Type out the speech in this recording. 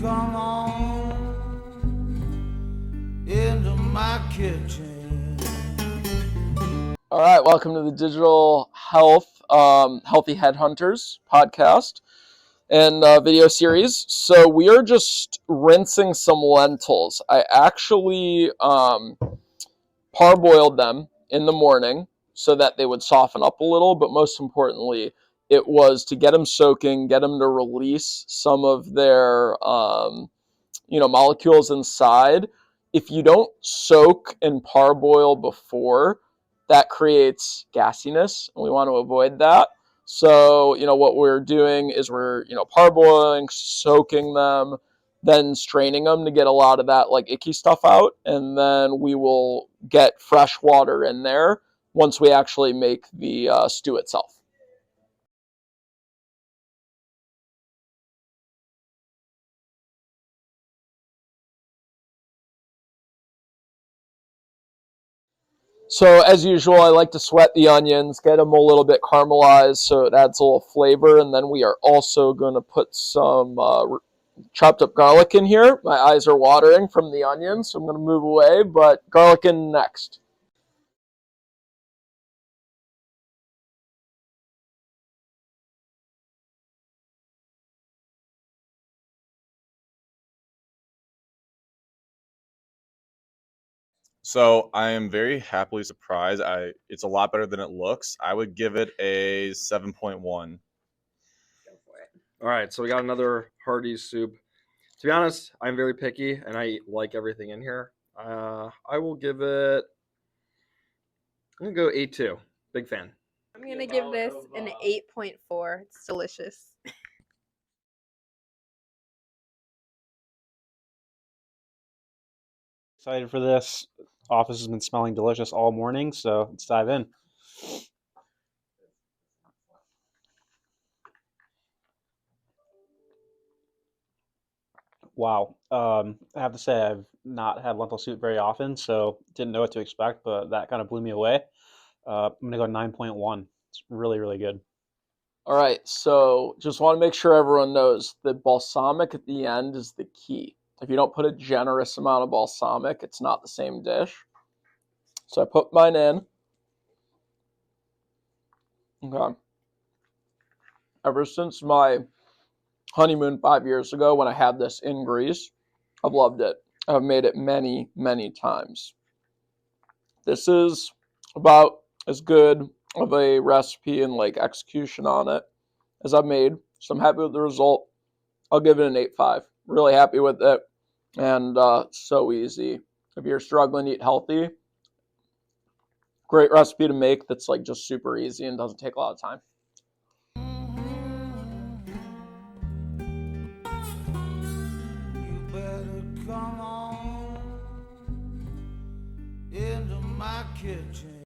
come on into my kitchen. All right, welcome to the Digital Healthy Headhunters podcast and video series. So we are just rinsing some lentils. I actually parboiled them in the morning so that they would soften up a little, but most importantly, it was to get them soaking, get them to release some of their molecules inside. If you don't soak and parboil before, that creates gassiness, and we want to avoid that. So, what we're doing is we're, parboiling, soaking them, then straining them to get a lot of that like icky stuff out, and then we will get fresh water in there once we actually make the stew itself. So as usual, I like to sweat the onions, get them a little bit caramelized so it adds a little flavor. And then we are also going to put some chopped up garlic in here. My eyes are watering from the onions, so I'm going to move away, but garlic in next. So I am very happily surprised. It's a lot better than it looks. I would give it a 7.1. All right, so we got another hearty soup. To be honest, I'm very picky and I like everything in here. I will give it. I'm gonna go 8.2. Big fan. I'm gonna give this an 8.4. It's delicious. Excited for this. Office has been smelling delicious all morning, so let's dive in. Wow. I have to say I've not had lentil soup very often, so didn't know what to expect, but that kind of blew me away. I'm gonna go 9.1. It's really, really good. All right, so just want to make sure everyone knows that balsamic at the end is the key. If you don't put a generous amount of balsamic, it's not the same dish. So I put mine in. Okay. Ever since my honeymoon 5 years ago when I had this in Greece, I've loved it. I've made it many, many times. This is about as good of a recipe and like execution on it as I've made. So I'm happy with the result. I'll give it an 8.5. Really happy with it. And so easy. If you're struggling to eat healthy, great recipe to make that's like just super easy and doesn't take a lot of time. You better come on into my kitchen.